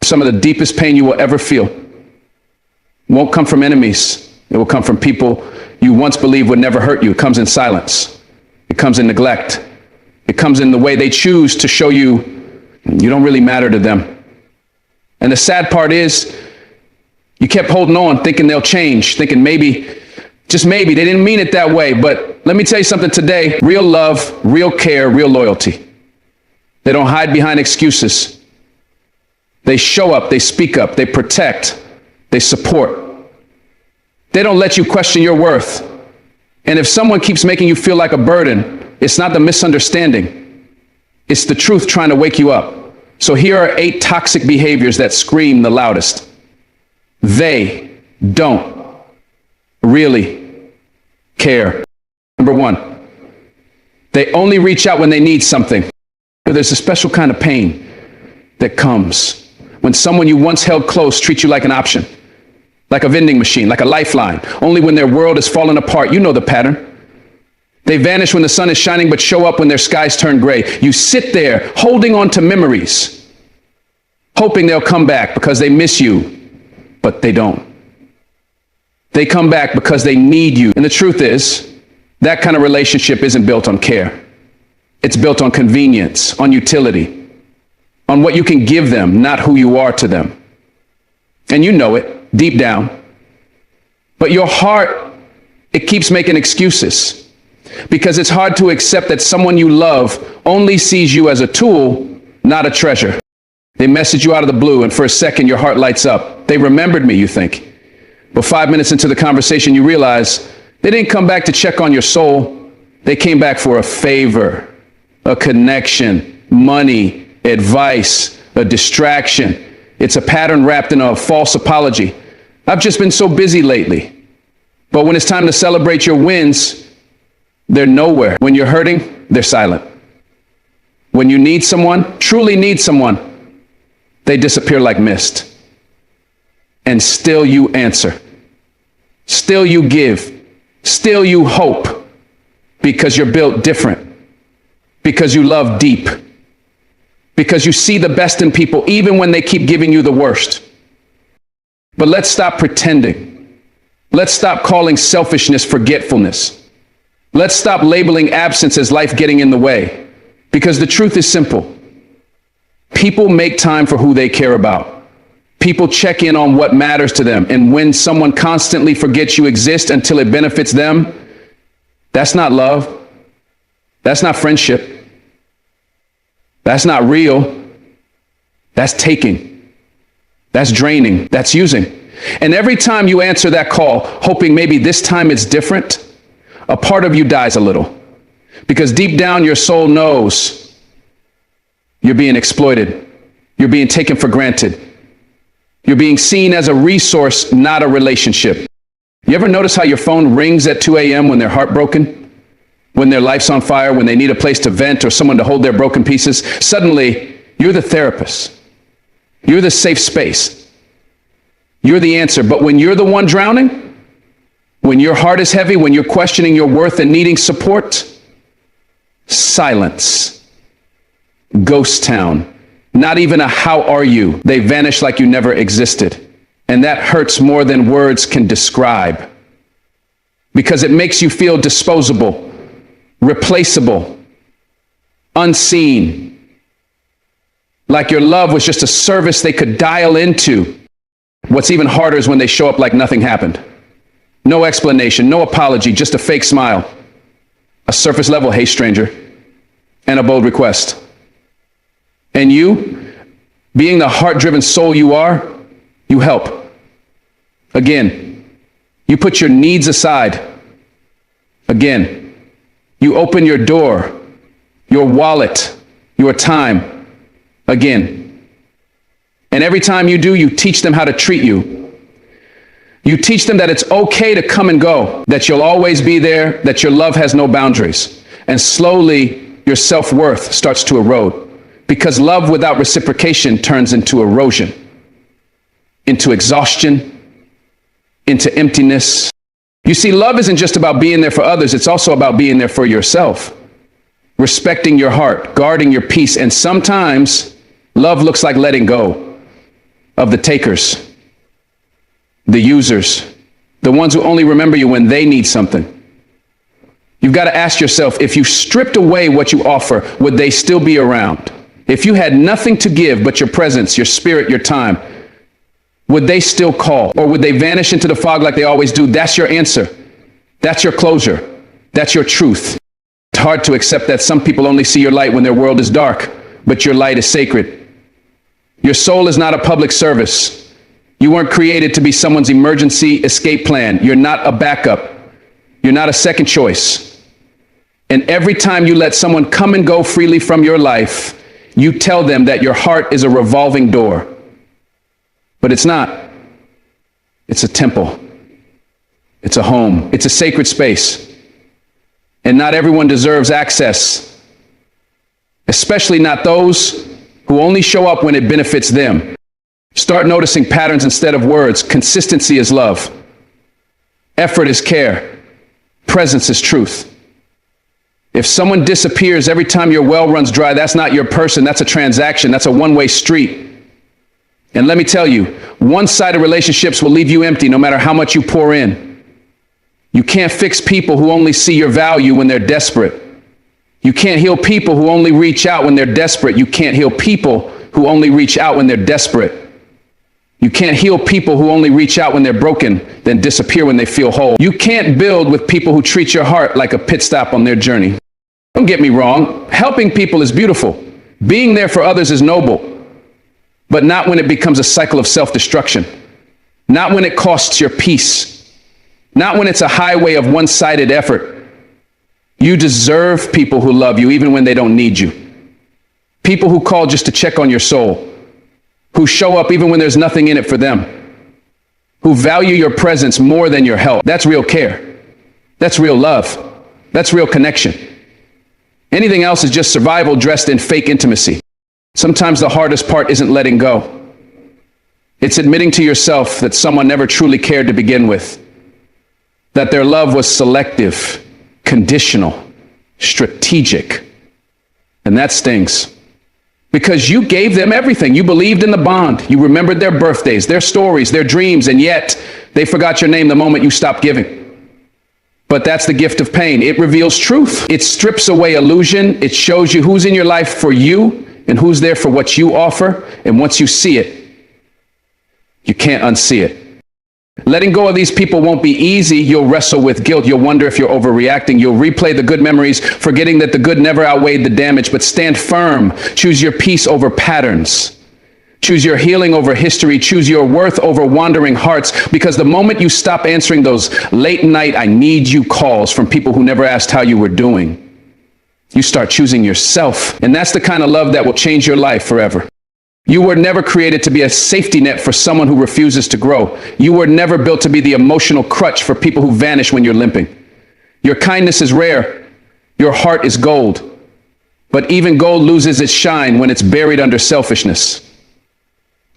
Some of the deepest pain you will ever feel won't come from enemies. It will come from people you once believed would never hurt you. It comes in silence. It comes in neglect. It comes in the way they choose to show you you don't really matter to them. And the sad part is you kept holding on, thinking they'll change, thinking maybe, just maybe, they didn't mean it that way. But let me tell you something today. Real love, real care, real loyalty. They don't hide behind excuses. They show up, they speak up, they protect, they support. They don't let you question your worth. And if someone keeps making you feel like a burden, it's not the misunderstanding. It's the truth trying to wake you up. So here are 8 toxic behaviors that scream the loudest. They don't really care. Number 1, they only reach out when they need something. There's a special kind of pain that comes when someone you once held close treats you like an option, like a vending machine, like a lifeline, only when their world is falling apart. You know the pattern. They vanish when the sun is shining, but show up when their skies turn gray. You sit there holding on to memories, hoping they'll come back because they miss you, but they don't. They come back because they need you. And the truth is, that kind of relationship isn't built on care. It's built on convenience, on utility, on what you can give them, not who you are to them. And you know it deep down. But your heart, it keeps making excuses because it's hard to accept that someone you love only sees you as a tool, not a treasure. They message you out of the blue, and for a second, your heart lights up. They remembered me, you think. But 5 minutes into the conversation, you realize they didn't come back to check on your soul. They came back for a favor, a connection, money, advice, a distraction. It's a pattern wrapped in a false apology. I've just been so busy lately. But when it's time to celebrate your wins, they're nowhere. When you're hurting, they're silent. When you need someone, truly need someone, they disappear like mist. And still you answer. Still you give. Still you hope. Because you're built different. Because you love deep. Because you see the best in people, even when they keep giving you the worst. But let's stop pretending. Let's stop calling selfishness forgetfulness. Let's stop labeling absence as life getting in the way. Because the truth is simple. People make time for who they care about. People check in on what matters to them. And when someone constantly forgets you exist until it benefits them, that's not love. That's not friendship. That's not real. That's taking. That's draining. That's using. And every time you answer that call, hoping maybe this time it's different, a part of you dies a little. Because deep down your soul knows you're being exploited. You're being taken for granted. You're being seen as a resource, not a relationship. You ever notice how your phone rings at 2 a.m. when they're heartbroken? When their life's on fire, when they need a place to vent or someone to hold their broken pieces? Suddenly, you're the therapist. You're the safe space. You're the answer. But when you're the one drowning, when your heart is heavy, when you're questioning your worth and needing support, silence. Ghost town. Not even a how are you. They vanish like you never existed. And that hurts more than words can describe. Because it makes you feel disposable, replaceable, unseen. Like your love was just a service they could dial into. What's even harder is when they show up like nothing happened. No explanation, no apology, just a fake smile. A surface level, hey stranger, and a bold request. And you, being the heart-driven soul you are, you help. Again, you put your needs aside. Again, you open your door, your wallet, your time. Again. And every time you do, you teach them how to treat you. You teach them that it's okay to come and go, that you'll always be there, that your love has no boundaries. And slowly, your self-worth starts to erode. Because love without reciprocation turns into erosion, into exhaustion, into emptiness. You see, love isn't just about being there for others. It's also about being there for yourself, respecting your heart, guarding your peace. And sometimes love looks like letting go. of the takers, the users, the ones who only remember you when they need something. You've got to ask yourself, if you stripped away what you offer, would they still be around? If you had nothing to give but your presence, your spirit, your time, would they still call? Or would they vanish into the fog like they always do? That's your answer. That's your closure. That's your truth. It's hard to accept that some people only see your light when their world is dark, but your light is sacred. Your soul is not a public service. You weren't created to be someone's emergency escape plan. You're not a backup. You're not a second choice. And every time you let someone come and go freely from your life, you tell them that your heart is a revolving door. But it's not. It's a temple. It's a home. It's a sacred space. And not everyone deserves access, especially not those who only show up when it benefits them. Start noticing patterns instead of words. Consistency is love. Effort is care. Presence is truth. If someone disappears every time your well runs dry, that's not your person. That's a transaction. That's a one-way street. And let me tell you, one-sided relationships will leave you empty no matter how much you pour in. You can't fix people who only see your value when they're desperate. You can't heal people who only reach out when they're desperate. You can't heal people who only reach out when they're desperate. You can't heal people who only reach out when they're broken, then disappear when they feel whole. You can't build with people who treat your heart like a pit stop on their journey. Don't get me wrong. Helping people is beautiful. Being there for others is noble. But not when it becomes a cycle of self-destruction. Not when it costs your peace. Not when it's a highway of one-sided effort. You deserve people who love you even when they don't need you. People who call just to check on your soul. Who show up even when there's nothing in it for them. Who value your presence more than your help. That's real care. That's real love. That's real connection. Anything else is just survival dressed in fake intimacy. Sometimes the hardest part isn't letting go. It's admitting to yourself that someone never truly cared to begin with. That their love was selective, conditional, strategic. And that stings. Because you gave them everything. You believed in the bond. You remembered their birthdays, their stories, their dreams, and yet they forgot your name the moment you stopped giving. But that's the gift of pain. It reveals truth. It strips away illusion. It shows you who's in your life for you and who's there for what you offer. And once you see it, you can't unsee it. Letting go of these people won't be easy. You'll wrestle with guilt. You'll wonder if you're overreacting. You'll replay the good memories, forgetting that the good never outweighed the damage. But stand firm. Choose your peace over patterns. Choose your healing over history. Choose your worth over wandering hearts. Because the moment you stop answering those late night, I need you calls from people who never asked how you were doing, you start choosing yourself. And that's the kind of love that will change your life forever. You were never created to be a safety net for someone who refuses to grow. You were never built to be the emotional crutch for people who vanish when you're limping. Your kindness is rare. Your heart is gold. But even gold loses its shine when it's buried under selfishness.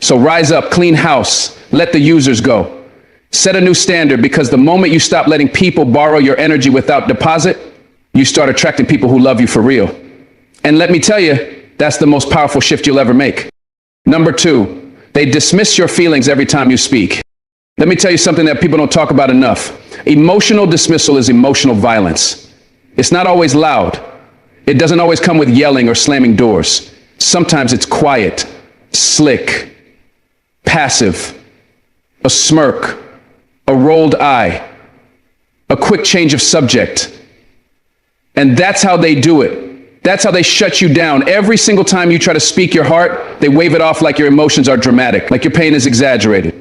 So rise up, clean house, let the users go. Set a new standard, because the moment you stop letting people borrow your energy without deposit, you start attracting people who love you for real. And let me tell you, that's the most powerful shift you'll ever make. Number 2, they dismiss your feelings every time you speak. Let me tell you something that people don't talk about enough. Emotional dismissal is emotional violence. It's not always loud. It doesn't always come with yelling or slamming doors. Sometimes it's quiet, slick, passive, a smirk, a rolled eye, a quick change of subject. And that's how they do it. That's how they shut you down. Every single time you try to speak your heart, they wave it off like your emotions are dramatic, like your pain is exaggerated,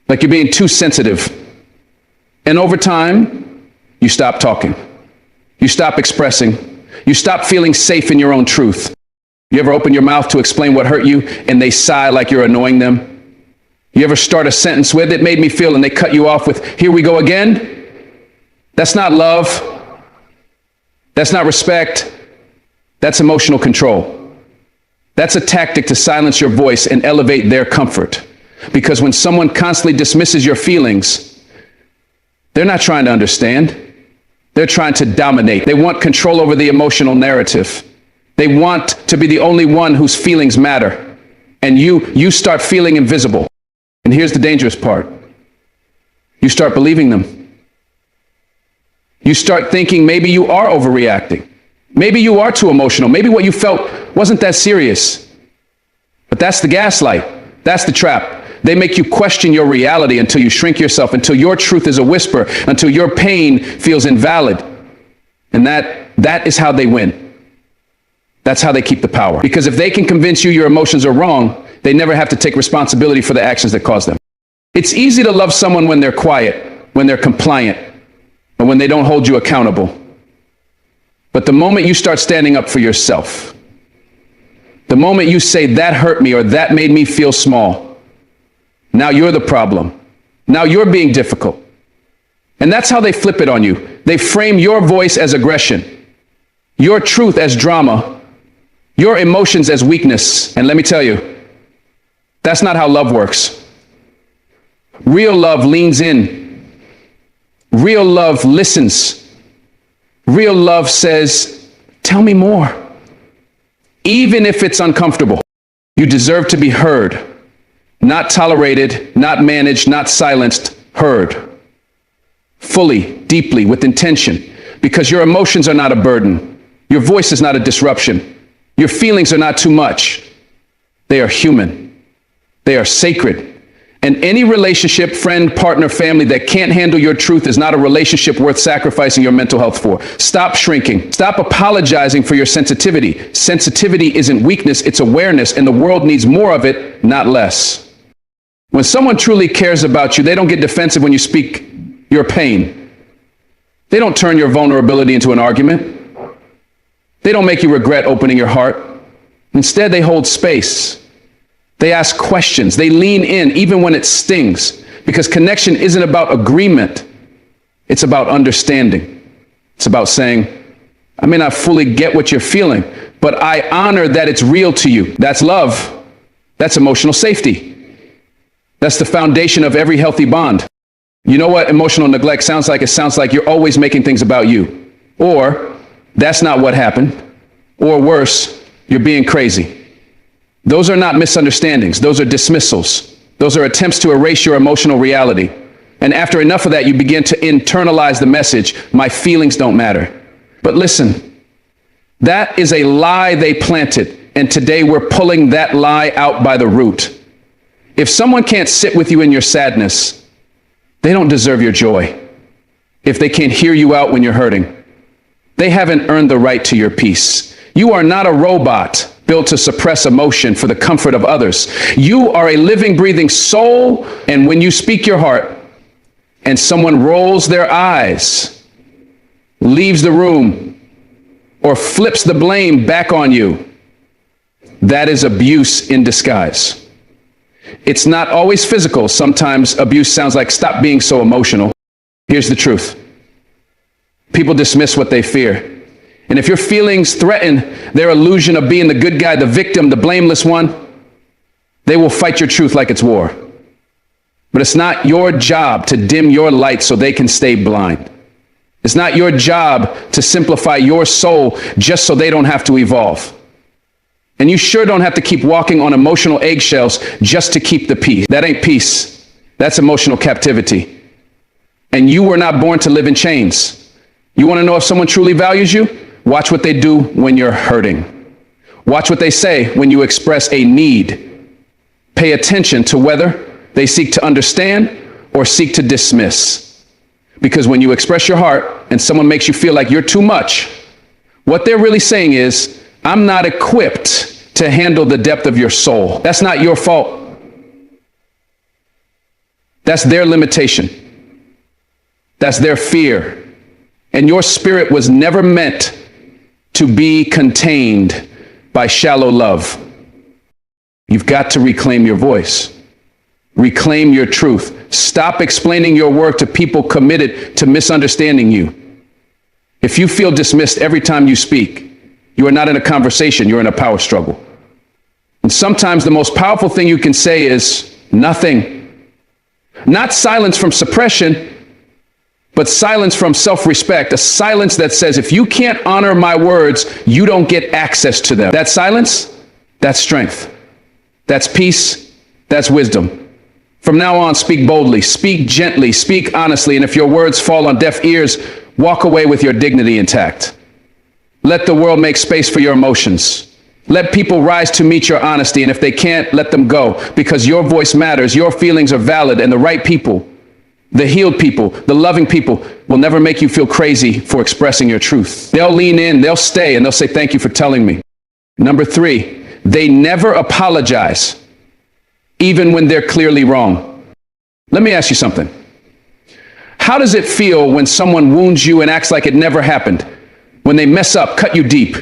like you're being too sensitive. And over time, you stop talking. You stop expressing. You stop feeling safe in your own truth. You ever open your mouth to explain what hurt you and they sigh like you're annoying them? You ever start a sentence with, "It made me feel," and they cut you off with, "Here we go again"? That's not love. That's not respect. That's emotional control. That's a tactic to silence your voice and elevate their comfort. Because when someone constantly dismisses your feelings, they're not trying to understand. They're trying to dominate. They want control over the emotional narrative. They want to be the only one whose feelings matter. And you start feeling invisible. And here's the dangerous part. You start believing them. You start thinking maybe you are overreacting. Maybe you are too emotional. Maybe what you felt wasn't that serious. But that's the gaslight. That's the trap. They make you question your reality until you shrink yourself, until your truth is a whisper, until your pain feels invalid. And that is how they win. That's how they keep the power. Because if they can convince you your emotions are wrong, they never have to take responsibility for the actions that cause them. It's easy to love someone when they're quiet, when they're compliant, or when they don't hold you accountable. But the moment you start standing up for yourself, the moment you say that hurt me or that made me feel small, now you're the problem. Now you're being difficult. And that's how they flip it on you. They frame your voice as aggression, your truth as drama, your emotions as weakness. And let me tell you, that's not how love works. Real love leans in. Real love listens. Real love says, tell me more. Even if it's uncomfortable, you deserve to be heard, not tolerated, not managed, not silenced, heard. Fully, deeply, with intention, because your emotions are not a burden. Your voice is not a disruption. Your feelings are not too much. They are human. They are sacred. And any relationship, friend, partner, family that can't handle your truth is not a relationship worth sacrificing your mental health for. Stop shrinking. Stop apologizing for your sensitivity. Sensitivity isn't weakness, it's awareness, and the world needs more of it, not less. When someone truly cares about you, they don't get defensive when you speak your pain. They don't turn your vulnerability into an argument. They don't make you regret opening your heart. Instead, they hold space. They ask questions. They lean in even when it stings, because connection isn't about agreement. It's about understanding. It's about saying, I may not fully get what you're feeling, but I honor that it's real to you. That's love. That's emotional safety. That's the foundation of every healthy bond. You know what emotional neglect sounds like? It sounds like you're always making things about you. Or, that's not what happened. Or worse, you're being crazy. Those are not misunderstandings. Those are dismissals. Those are attempts to erase your emotional reality. And after enough of that, you begin to internalize the message, my feelings don't matter. But listen, that is a lie they planted. And today we're pulling that lie out by the root. If someone can't sit with you in your sadness, they don't deserve your joy. If they can't hear you out when you're hurting, they haven't earned the right to your peace. You are not a robot built to suppress emotion for the comfort of others. You are a living, breathing soul, and when you speak your heart and someone rolls their eyes, leaves the room, or flips the blame back on you, that is abuse in disguise. It's not always physical. Sometimes abuse sounds like, stop being so emotional. Here's the truth. People dismiss what they fear. And if your feelings threaten their illusion of being the good guy, the victim, the blameless one, they will fight your truth like it's war. But it's not your job to dim your light so they can stay blind. It's not your job to simplify your soul just so they don't have to evolve. And you sure don't have to keep walking on emotional eggshells just to keep the peace. That ain't peace. That's emotional captivity. And you were not born to live in chains. You want to know if someone truly values you? Watch what they do when you're hurting. Watch what they say when you express a need. Pay attention to whether they seek to understand or seek to dismiss. Because when you express your heart and someone makes you feel like you're too much, what they're really saying is, I'm not equipped to handle the depth of your soul. That's not your fault. That's their limitation. That's their fear. And your spirit was never meant to be contained by shallow love. You've got to reclaim your voice. Reclaim your truth. Stop explaining your work to people committed to misunderstanding you. If you feel dismissed every time you speak, you are not in a conversation, you're in a power struggle. And sometimes the most powerful thing you can say is nothing. Not silence from suppression, but silence from self-respect, a silence that says, if you can't honor my words, you don't get access to them. That silence, that's strength. That's peace. That's wisdom. From now on, speak boldly, speak gently, speak honestly, and if your words fall on deaf ears, walk away with your dignity intact. Let the world make space for your emotions. Let people rise to meet your honesty, and if they can't, let them go, because your voice matters, your feelings are valid, and the right people, the healed people, the loving people, will never make you feel crazy for expressing your truth. They'll lean in, they'll stay, and they'll say, thank you for telling me. Number 3, they never apologize, even when they're clearly wrong. Let me ask you something. How does it feel when someone wounds you and acts like it never happened? When they mess up, cut you deep,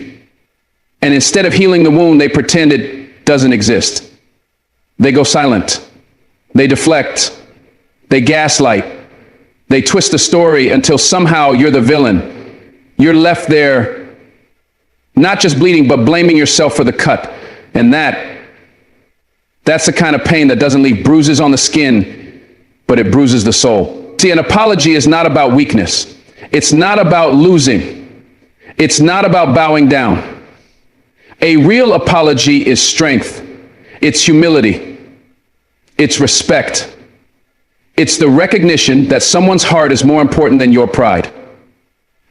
and instead of healing the wound, they pretend it doesn't exist. They go silent. They deflect. They gaslight. They twist the story until somehow you're the villain. You're left there, not just bleeding, but blaming yourself for the cut. And that's the kind of pain that doesn't leave bruises on the skin, but it bruises the soul. See, an apology is not about weakness. It's not about losing. It's not about bowing down. A real apology is strength. It's humility. It's respect. It's the recognition that someone's heart is more important than your pride.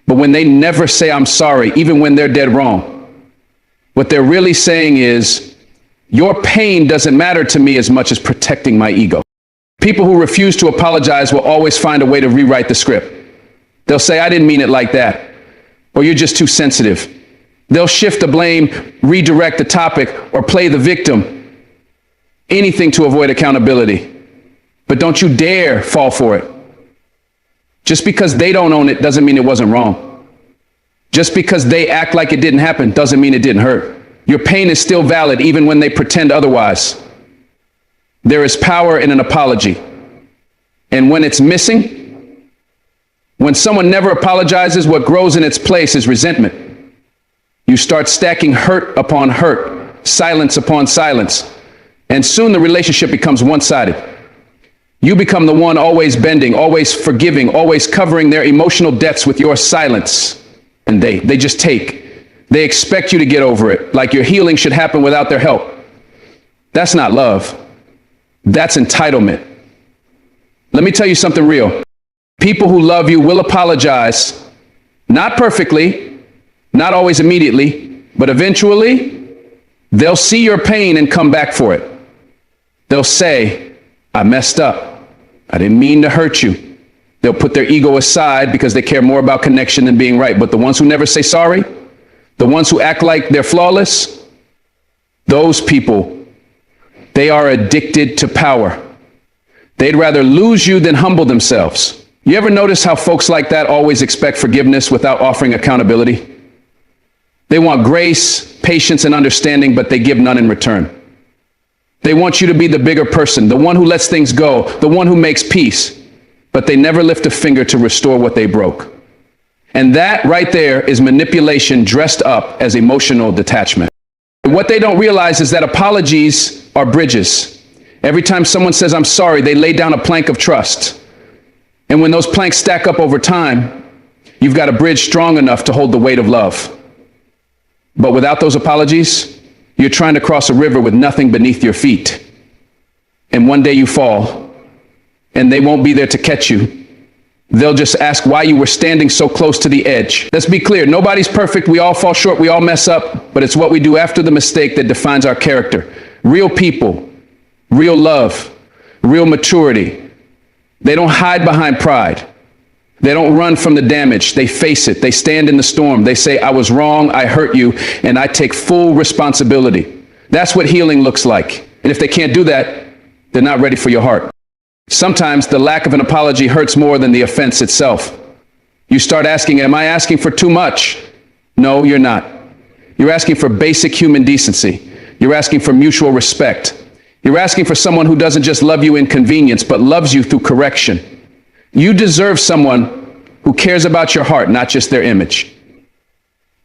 But when they never say, I'm sorry, even when they're dead wrong, what they're really saying is, your pain doesn't matter to me as much as protecting my ego. People who refuse to apologize will always find a way to rewrite the script. They'll say, I didn't mean it like that. Or you're just too sensitive. They'll shift the blame, redirect the topic, or play the victim. Anything to avoid accountability. But don't you dare fall for it. Just because they don't own it doesn't mean it wasn't wrong. Just because they act like it didn't happen doesn't mean it didn't hurt. Your pain is still valid even when they pretend otherwise. There is power in an apology. And when it's missing, when someone never apologizes, what grows in its place is resentment. You start stacking hurt upon hurt, silence upon silence, and soon the relationship becomes one-sided. You become the one always bending, always forgiving, always covering their emotional debts with your silence. And they just take. They expect you to get over it, like your healing should happen without their help. That's not love. That's entitlement. Let me tell you something real. People who love you will apologize, not perfectly, not always immediately, but eventually they'll see your pain and come back for it. They'll say, I messed up. I didn't mean to hurt you. They'll put their ego aside because they care more about connection than being right. But the ones who never say sorry, the ones who act like they're flawless, those people, they are addicted to power. They'd rather lose you than humble themselves. You ever notice how folks like that always expect forgiveness without offering accountability? They want grace, patience, and understanding, but they give none in return. They want you to be the bigger person, the one who lets things go, the one who makes peace, but they never lift a finger to restore what they broke. And that right there is manipulation dressed up as emotional detachment. What they don't realize is that apologies are bridges. Every time someone says, I'm sorry, they lay down a plank of trust. And when those planks stack up over time, you've got a bridge strong enough to hold the weight of love. But without those apologies, you're trying to cross a river with nothing beneath your feet. And one day you fall, and they won't be there to catch you. They'll just ask why you were standing so close to the edge. Let's be clear, nobody's perfect. We all fall short. We all mess up. But it's what we do after the mistake that defines our character. Real people, real love, real maturity. They don't hide behind pride. They don't run from the damage. They face it. They stand in the storm. They say, I was wrong. I hurt you. And I take full responsibility. That's what healing looks like. And if they can't do that, they're not ready for your heart. Sometimes the lack of an apology hurts more than the offense itself. You start asking, am I asking for too much? No, you're not. You're asking for basic human decency. You're asking for mutual respect. You're asking for someone who doesn't just love you in convenience, but loves you through correction. You deserve someone who cares about your heart, not just their image.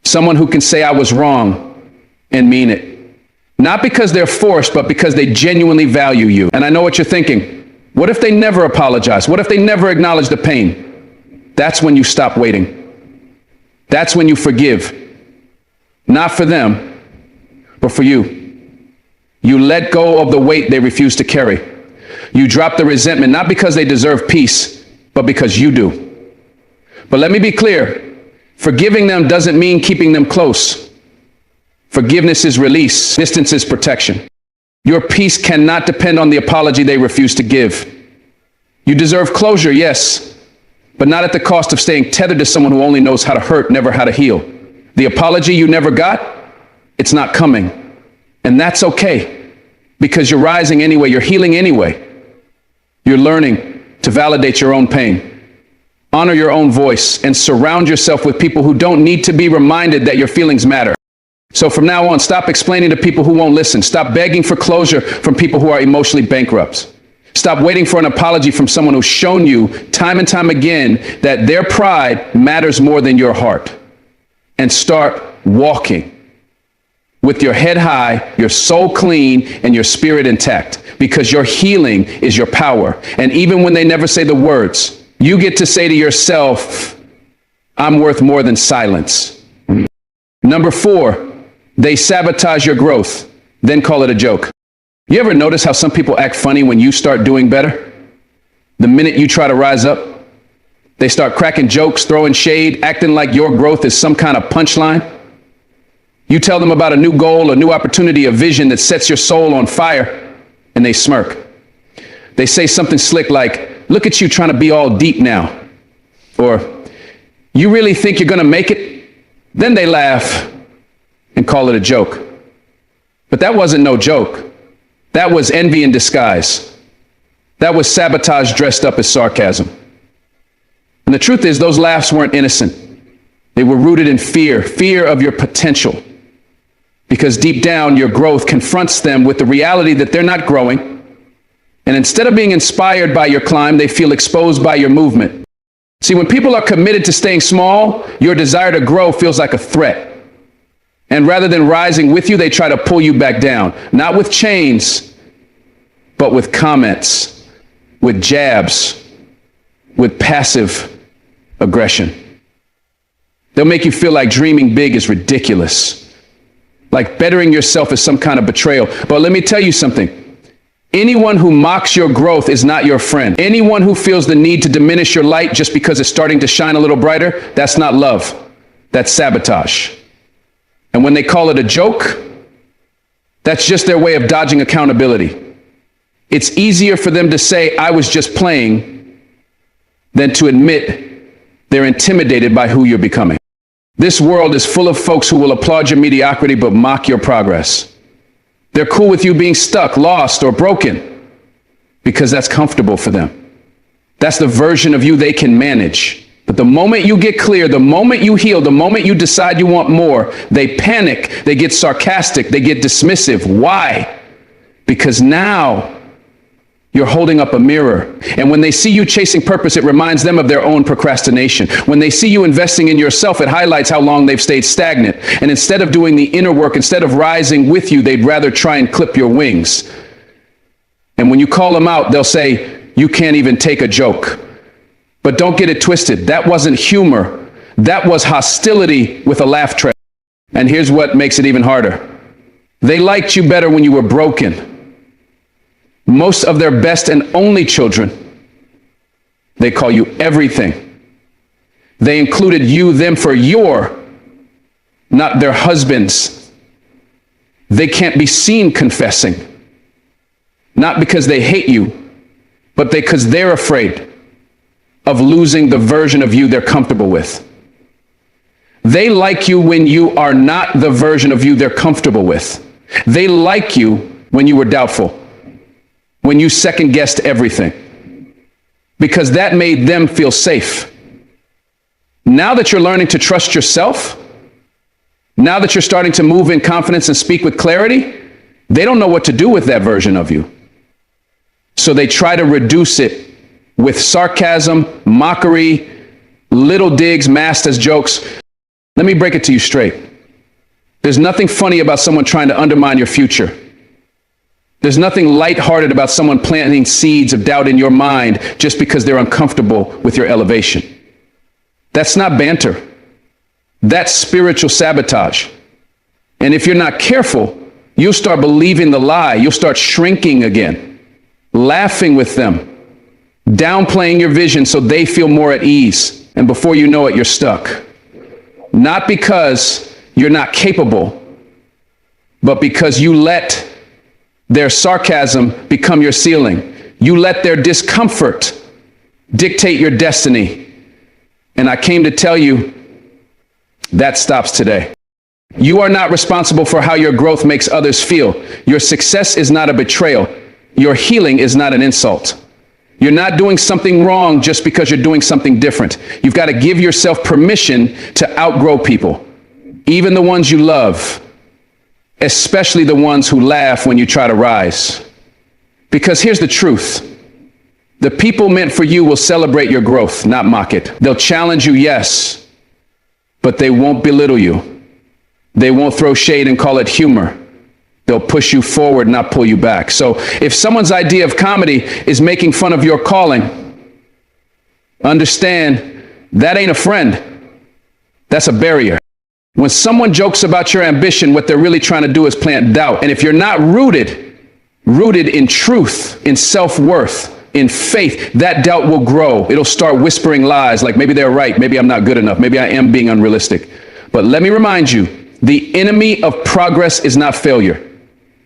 Someone who can say, I was wrong, and mean it. Not because they're forced, but because they genuinely value you. And I know what you're thinking. What if they never apologize? What if they never acknowledge the pain? That's when you stop waiting. That's when you forgive. Not for them, but for you. You let go of the weight they refuse to carry. You drop the resentment, not because they deserve peace, but because you do. But let me be clear. Forgiving them doesn't mean keeping them close. Forgiveness is release. Distance is protection. Your peace cannot depend on the apology they refuse to give. You deserve closure, yes, but not at the cost of staying tethered to someone who only knows how to hurt, never how to heal. The apology you never got, it's not coming. And that's okay, because you're rising anyway, you're healing anyway. You're learning to validate your own pain, honor your own voice, and surround yourself with people who don't need to be reminded that your feelings matter. So from now on, stop explaining to people who won't listen. Stop begging for closure from people who are emotionally bankrupt. Stop waiting for an apology from someone who's shown you time and time again that their pride matters more than your heart. And start walking with your head high, your soul clean, and your spirit intact, because your healing is your power. And even when they never say the words, you get to say to yourself, I'm worth more than silence. Number 4, they sabotage your growth, then call it a joke. You ever notice how some people act funny when you start doing better? The minute you try to rise up, they start cracking jokes, throwing shade, acting like your growth is some kind of punchline. You tell them about a new goal, a new opportunity, a vision that sets your soul on fire, and they smirk. They say something slick like, look at you trying to be all deep now. Or, you really think you're going to make it? Then they laugh and call it a joke. But that wasn't no joke. That was envy in disguise. That was sabotage dressed up as sarcasm. And the truth is, those laughs weren't innocent. They were rooted in fear, fear of your potential. Because deep down, your growth confronts them with the reality that they're not growing. And instead of being inspired by your climb, they feel exposed by your movement. See, when people are committed to staying small, your desire to grow feels like a threat. And rather than rising with you, they try to pull you back down. Not with chains, but with comments, with jabs, with passive aggression. They'll make you feel like dreaming big is ridiculous, like bettering yourself is some kind of betrayal. But let me tell you something. Anyone who mocks your growth is not your friend. Anyone who feels the need to diminish your light just because it's starting to shine a little brighter, that's not love. That's sabotage. And when they call it a joke, that's just their way of dodging accountability. It's easier for them to say, I was just playing, than to admit they're intimidated by who you're becoming. This world is full of folks who will applaud your mediocrity but mock your progress. They're cool with you being stuck, lost, or broken because that's comfortable for them. That's the version of you they can manage. But the moment you get clear, the moment you heal, the moment you decide you want more, they panic, they get sarcastic, they get dismissive. Why? Because now you're holding up a mirror. And when they see you chasing purpose, it reminds them of their own procrastination. When they see you investing in yourself, it highlights how long they've stayed stagnant. And instead of doing the inner work, instead of rising with you, they'd rather try and clip your wings. And when you call them out, they'll say, you can't even take a joke. But don't get it twisted. That wasn't humor. That was hostility with a laugh track. And here's what makes it even harder. They liked you better when you were broken. Most of their best and only children, they call you everything. They included you, them for your, not their husbands. They can't be seen confessing. Not because they hate you, but because they're afraid of losing the version of you they're comfortable with. They like you when you are not the version of you they're comfortable with. They like you when you were doubtful, when you second-guessed everything, because that made them feel safe. Now that you're learning to trust yourself, now that you're starting to move in confidence and speak with clarity, they don't know what to do with that version of you. So they try to reduce it with sarcasm, mockery, little digs masked as jokes. Let me break it to you straight. There's nothing funny about someone trying to undermine your future. There's nothing lighthearted about someone planting seeds of doubt in your mind just because they're uncomfortable with your elevation. That's not banter. That's spiritual sabotage. And if you're not careful, You'll start believing the lie. You'll start shrinking again, laughing with them, downplaying your vision so they feel more at ease. And before you know it, you're stuck. Not because you're not capable, but because you let their sarcasm become your ceiling. You let their discomfort dictate your destiny. And I came to tell you that stops today. You are not responsible for how your growth makes others feel. Your success is not a betrayal. Your healing is not an insult. You're not doing something wrong just because you're doing something different. You've got to give yourself permission to outgrow people, even the ones you love, especially the ones who laugh when you try to rise. Because here's the truth. The people meant for you will celebrate your growth, not mock it. They'll challenge you, yes, but they won't belittle you. They won't throw shade and call it humor. They'll push you forward, not pull you back. So if someone's idea of comedy is making fun of your calling, understand that ain't a friend. That's a barrier. When someone jokes about your ambition, what they're really trying to do is plant doubt. And if you're not rooted in truth, in self-worth, in faith, that doubt will grow. It'll start whispering lies like maybe they're right, maybe I'm not good enough, maybe I am being unrealistic. But let me remind you, the enemy of progress is not failure.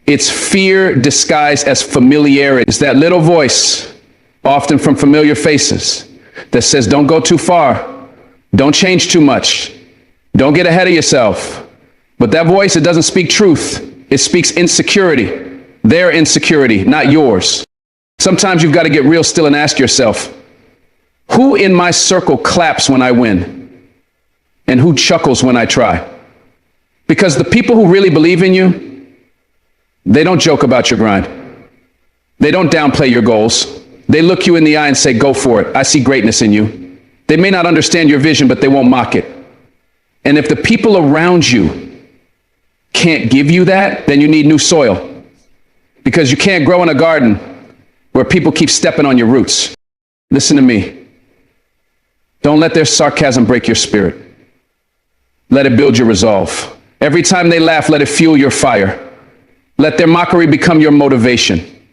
It's fear disguised as familiarity. It's that little voice, often from familiar faces, that says, don't go too far. Don't change too much. Don't get ahead of yourself. But that voice, it doesn't speak truth. It speaks insecurity. Their insecurity, not yours. Sometimes you've got to get real still and ask yourself, who in my circle claps when I win? And who chuckles when I try? Because the people who really believe in you, they don't joke about your grind. They don't downplay your goals. They look you in the eye and say, go for it. I see greatness in you. They may not understand your vision, but they won't mock it. And if the people around you can't give you that, then you need new soil. Because you can't grow in a garden where people keep stepping on your roots. Listen to me. Don't let their sarcasm break your spirit. Let it build your resolve. Every time they laugh, let it fuel your fire. Let their mockery become your motivation.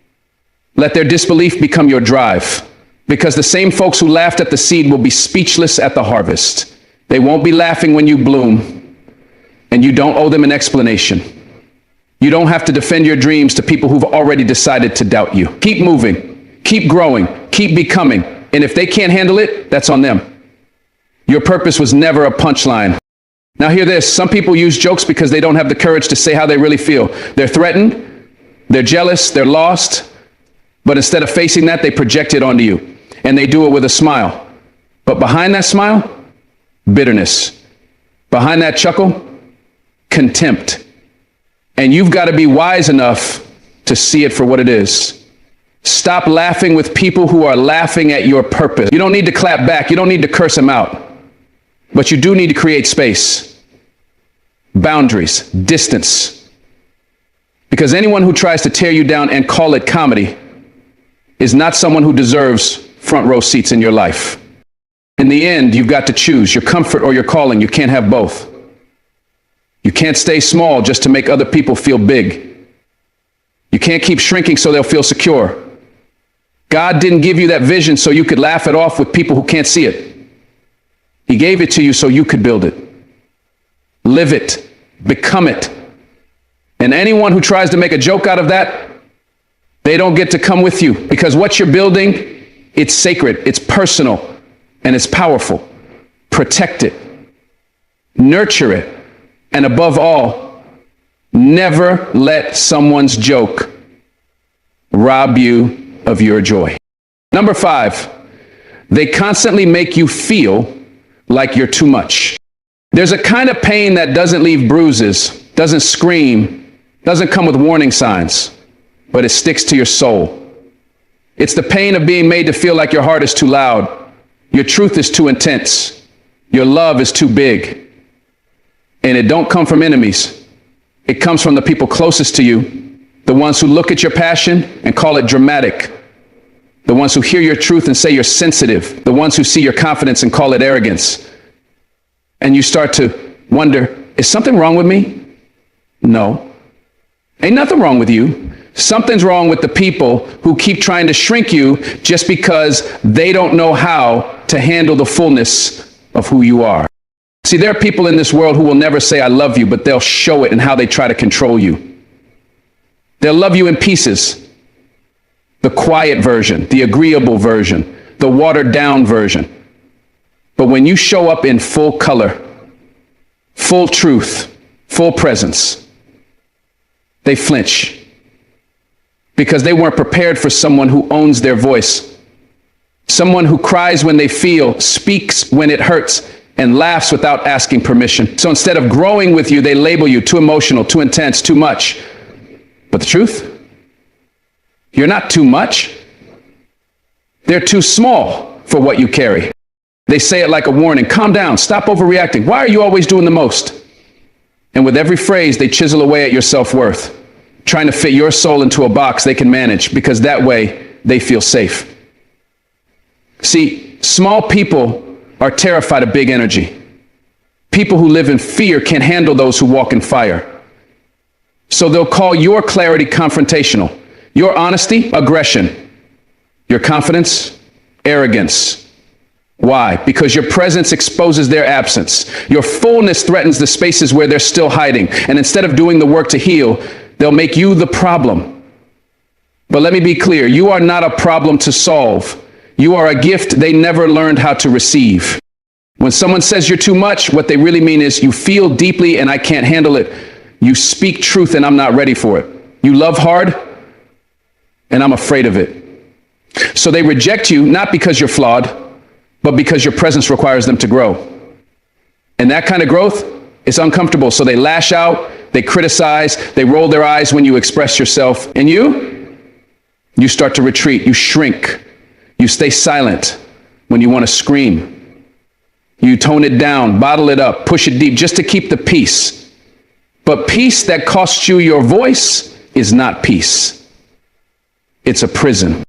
Let their disbelief become your drive. Because the same folks who laughed at the seed will be speechless at the harvest. They won't be laughing when you bloom, and you don't owe them an explanation. You don't have to defend your dreams to people who've already decided to doubt you. Keep moving, keep growing, keep becoming. And if they can't handle it, that's on them. Your purpose was never a punchline. Now hear this, some people use jokes because they don't have the courage to say how they really feel. They're threatened, they're jealous, they're lost, but instead of facing that, they project it onto you. And they do it with a smile. But behind that smile, bitterness. Behind that chuckle, contempt. And you've got to be wise enough to see it for what it is. Stop laughing with people who are laughing at your purpose. You don't need to clap back. You don't need to curse them out. But you do need to create space, boundaries, distance. Because anyone who tries to tear you down and call it comedy is not someone who deserves front row seats in your life. In the end, you've got to choose your comfort or your calling. You can't have both. You can't stay small just to make other people feel big. You can't keep shrinking so they'll feel secure. God didn't give you that vision so you could laugh it off with people who can't see it. He gave it to you so you could build it. Live it. Become it. And anyone who tries to make a joke out of that, they don't get to come with you, because what you're building, it's sacred, it's personal, and it's powerful. Protect it. Nurture it. And above all, never let someone's joke rob you of your joy. Number 5, they constantly make you feel like you're too much. There's a kind of pain that doesn't leave bruises, doesn't scream, doesn't come with warning signs, but it sticks to your soul. It's the pain of being made to feel like your heart is too loud, your truth is too intense, your love is too big. And it don't come from enemies. It comes from the people closest to you, the ones who look at your passion and call it dramatic, the ones who hear your truth and say you're sensitive, the ones who see your confidence and call it arrogance. And you start to wonder, is something wrong with me? No. Ain't nothing wrong with you. Something's wrong with the people who keep trying to shrink you just because they don't know how to handle the fullness of who you are. See, there are people in this world who will never say, I love you, but they'll show it in how they try to control you. They'll love you in pieces. The quiet version, the agreeable version, the watered down version. But when you show up in full color, full truth, full presence, they flinch. Because they weren't prepared for someone who owns their voice. Someone who cries when they feel, speaks when it hurts, and laughs without asking permission. So instead of growing with you, they label you too emotional, too intense, too much. But the truth? You're not too much. They're too small for what you carry. They say it like a warning. Calm down. Stop overreacting. Why are you always doing the most? And with every phrase, they chisel away at your self-worth, trying to fit your soul into a box they can manage, because that way they feel safe. See, small people are terrified of big energy. People who live in fear can't handle those who walk in fire. So they'll call your clarity confrontational, your honesty aggression, your confidence arrogance. Why? Because your presence exposes their absence. Your fullness threatens the spaces where they're still hiding. And instead of doing the work to heal, they'll make you the problem. But let me be clear, you are not a problem to solve. You are a gift they never learned how to receive. When someone says you're too much, what they really mean is you feel deeply and I can't handle it. You speak truth and I'm not ready for it. You love hard and I'm afraid of it. So they reject you not because you're flawed, but because your presence requires them to grow. And that kind of growth is uncomfortable. So they lash out, they criticize, they roll their eyes when you express yourself. And you start to retreat, you shrink, you stay silent when you want to scream. You tone it down, bottle it up, push it deep just to keep the peace. But peace that costs you your voice is not peace. It's a prison.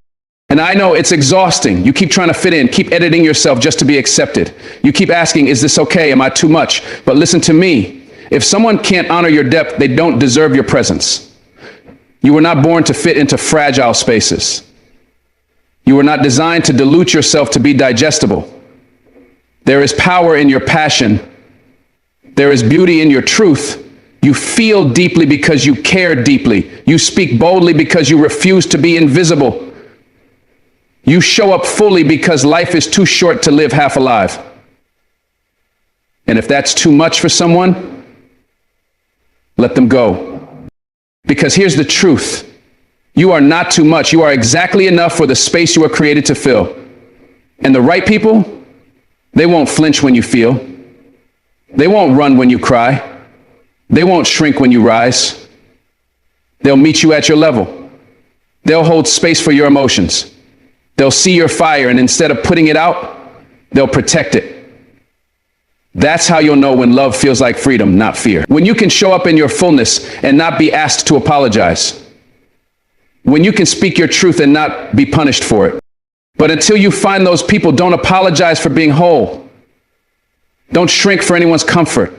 And I know it's exhausting. You keep trying to fit in, keep editing yourself just to be accepted. You keep asking, is this okay? Am I too much? But listen to me. If someone can't honor your depth, they don't deserve your presence. You were not born to fit into fragile spaces. You were not designed to dilute yourself to be digestible. There is power in your passion. There is beauty in your truth. You feel deeply because you care deeply. You speak boldly because you refuse to be invisible. You show up fully because life is too short to live half alive. And if that's too much for someone, let them go. Because here's the truth. You are not too much. You are exactly enough for the space you were created to fill. And the right people, they won't flinch when you feel. They won't run when you cry. They won't shrink when you rise. They'll meet you at your level. They'll hold space for your emotions. They'll see your fire, and instead of putting it out, they'll protect it. That's how you'll know when love feels like freedom, not fear. When you can show up in your fullness and not be asked to apologize. When you can speak your truth and not be punished for it. But until you find those people, don't apologize for being whole. Don't shrink for anyone's comfort.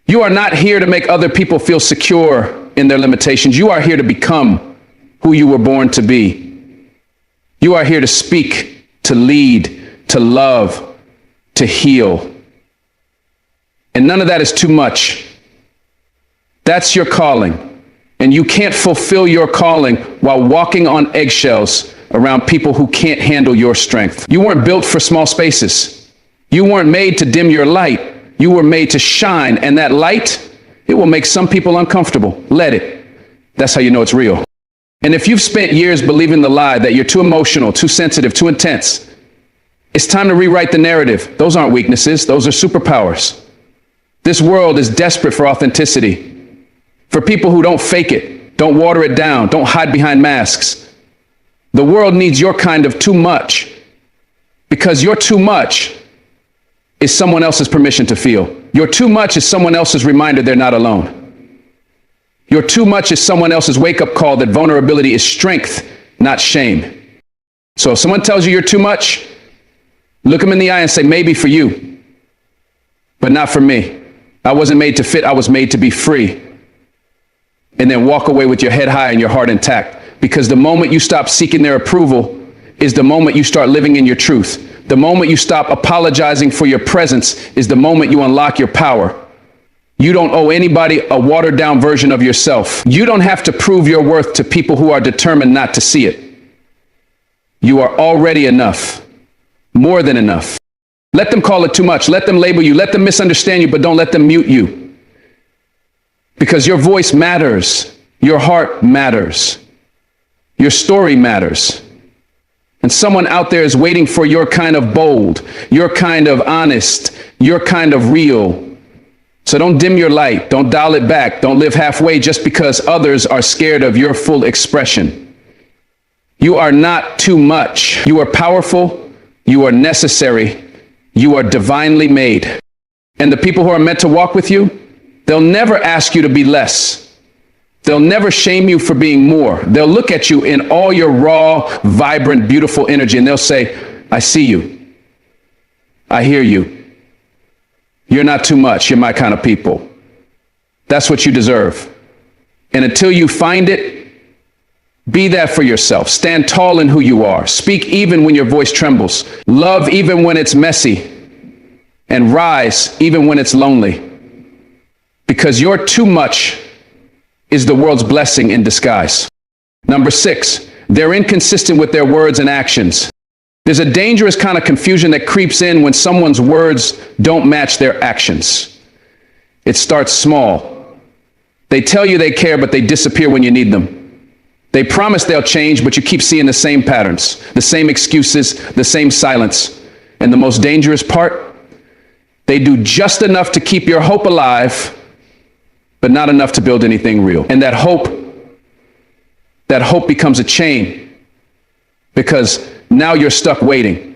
You are not here to make other people feel secure in their limitations. You are here to become who you were born to be. You are here to speak, to lead, to love, to heal. And none of that is too much. That's your calling. And you can't fulfill your calling while walking on eggshells around people who can't handle your strength. You weren't built for small spaces. You weren't made to dim your light. You were made to shine. And that light, it will make some people uncomfortable. Let it. That's how you know it's real. And if you've spent years believing the lie that you're too emotional, too sensitive, too intense, it's time to rewrite the narrative. Those aren't weaknesses. Those are superpowers. This world is desperate for authenticity, for people who don't fake it, don't water it down, don't hide behind masks. The world needs your kind of too much, because your too much is someone else's permission to feel. Your too much is someone else's reminder they're not alone. Your too much is someone else's wake-up call that vulnerability is strength, not shame. So if someone tells you you're too much, look them in the eye and say, maybe for you, but not for me. I wasn't made to fit. I was made to be free. and then walk away with your head high and your heart intact. Because the moment you stop seeking their approval is the moment you start living in your truth. The moment you stop apologizing for your presence is the moment you unlock your power. You don't owe anybody a watered down version of yourself. You don't have to prove your worth to people who are determined not to see it. You are already enough, more than enough. Let them call it too much. Let them label you. Let them misunderstand you, but don't let them mute you. Because your voice matters. Your heart matters. Your story matters. And someone out there is waiting for your kind of bold, your kind of honest, your kind of real. So don't dim your light. Don't dial it back. Don't live halfway just because others are scared of your full expression. You are not too much. You are powerful. You are necessary. You are divinely made. And the people who are meant to walk with you, they'll never ask you to be less. They'll never shame you for being more. They'll look at you in all your raw, vibrant, beautiful energy, and they'll say, I see you. I hear you. You're not too much. You're my kind of people. That's what you deserve. And until you find it, be that for yourself. Stand tall in who you are. Speak even when your voice trembles. Love even when it's messy. And rise even when it's lonely. Because your too much is the world's blessing in disguise. Number 6, they're inconsistent with their words and actions. There's a dangerous kind of confusion that creeps in when someone's words don't match their actions. It starts small. They tell you they care, but they disappear when you need them. They promise they'll change, but you keep seeing the same patterns, the same excuses, the same silence. And the most dangerous part, they do just enough to keep your hope alive, but not enough to build anything real. And that hope becomes a chain, because now you're stuck waiting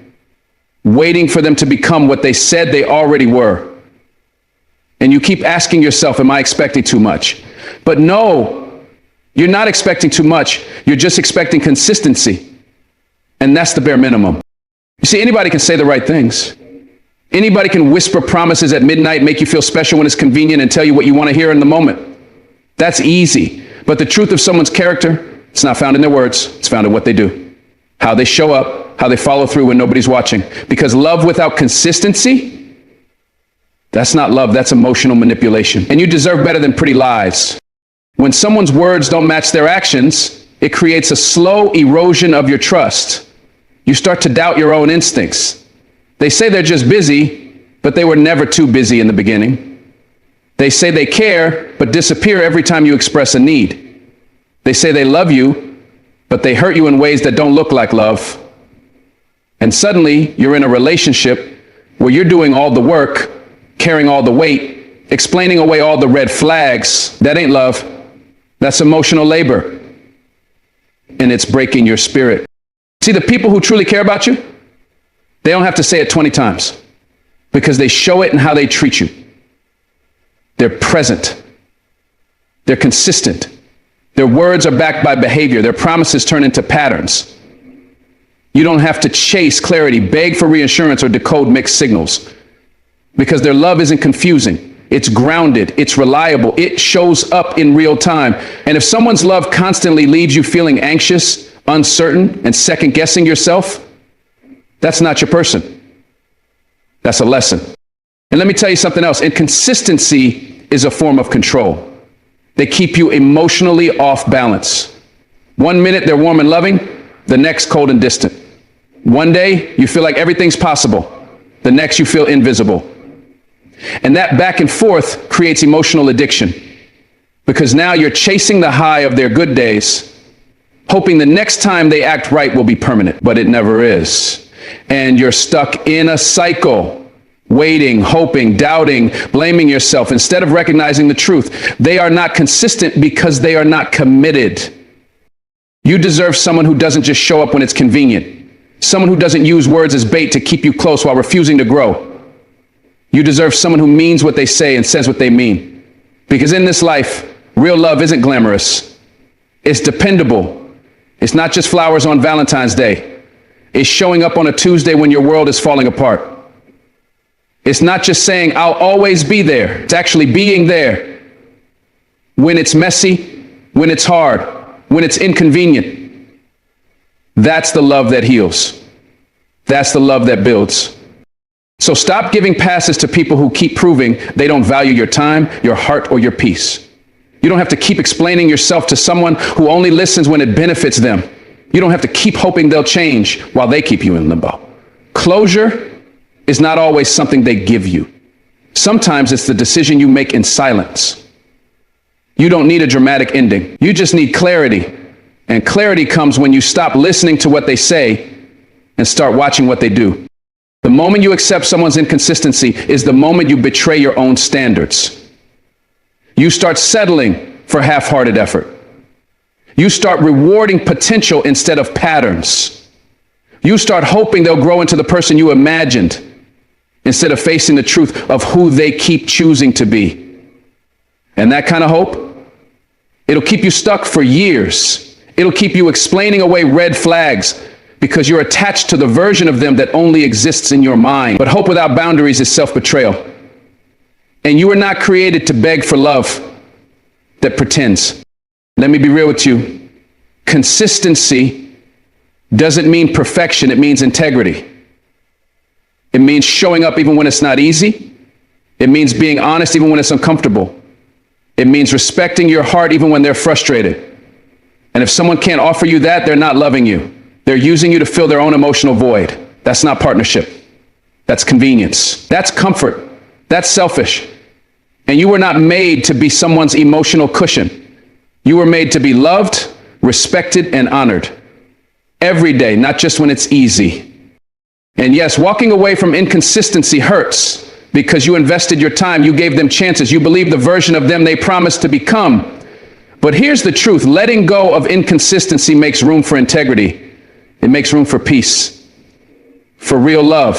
for them to become what they said they already were. And you keep asking yourself, am I expecting too much? But no, you're not expecting too much. You're just expecting consistency. And that's the bare minimum. You see, anybody can say the right things. Anybody can whisper promises at midnight, make you feel special when it's convenient, and tell you what you want to hear in the moment. That's easy. But the truth of someone's character, it's not found in their words. It's found in what they do, how they show up, how they follow through when nobody's watching. Because love without consistency, that's not love. That's emotional manipulation. And you deserve better than pretty lies. When someone's words don't match their actions, it creates a slow erosion of your trust. You start to doubt your own instincts. They say they're just busy, but they were never too busy in the beginning. They say they care, but disappear every time you express a need. They say they love you, but they hurt you in ways that don't look like love. And suddenly, you're in a relationship where you're doing all the work, carrying all the weight, explaining away all the red flags. That ain't love. That's emotional labor. And it's breaking your spirit. See, the people who truly care about you, they don't have to say it 20 times, because they show it in how they treat you. They're present. They're consistent. Their words are backed by behavior. Their promises turn into patterns. You don't have to chase clarity, beg for reassurance, or decode mixed signals, because their love isn't confusing. It's grounded. It's reliable. It shows up in real time. And if someone's love constantly leaves you feeling anxious, uncertain, and second guessing yourself, that's not your person. That's a lesson. And let me tell you something else. Inconsistency is a form of control. They keep you emotionally off balance. One minute they're warm and loving, the next cold and distant. One day you feel like everything's possible. The next you feel invisible. And that back and forth creates emotional addiction, because now you're chasing the high of their good days, hoping the next time they act right will be permanent, but it never is. And you're stuck in a cycle, waiting, hoping, doubting, blaming yourself, instead of recognizing the truth. They are not consistent because they are not committed. You deserve someone who doesn't just show up when it's convenient, someone who doesn't use words as bait to keep you close while refusing to grow. You deserve someone who means what they say and says what they mean. Because in this life, real love isn't glamorous. It's dependable. It's not just flowers on Valentine's Day. It's showing up on a Tuesday when your world is falling apart. It's not just saying, I'll always be there. It's actually being there when it's messy, when it's hard, when it's inconvenient. That's the love that heals. That's the love that builds. So stop giving passes to people who keep proving they don't value your time, your heart, or your peace. You don't have to keep explaining yourself to someone who only listens when it benefits them. You don't have to keep hoping they'll change while they keep you in limbo. Closure is not always something they give you. Sometimes it's the decision you make in silence. You don't need a dramatic ending. You just need clarity. And clarity comes when you stop listening to what they say and start watching what they do. The moment you accept someone's inconsistency is the moment you betray your own standards. You start settling for half-hearted effort. You start rewarding potential instead of patterns. You start hoping they'll grow into the person you imagined instead of facing the truth of who they keep choosing to be. And that kind of hope, it'll keep you stuck for years. It'll keep you explaining away red flags because you're attached to the version of them that only exists in your mind. But hope without boundaries is self-betrayal. And you were not created to beg for love that pretends. Let me be real with you. Consistency doesn't mean perfection. It means integrity. It means showing up even when it's not easy. It means being honest even when it's uncomfortable. It means respecting your heart even when they're frustrated. And if someone can't offer you that, they're not loving you. They're using you to fill their own emotional void. That's not partnership. That's convenience. That's comfort. That's selfish. And you were not made to be someone's emotional cushion. You were made to be loved, respected, and honored. Every day, not just when it's easy. And yes, walking away from inconsistency hurts because you invested your time, you gave them chances, you believed the version of them they promised to become. But here's the truth, letting go of inconsistency makes room for integrity. It makes room for peace, for real love,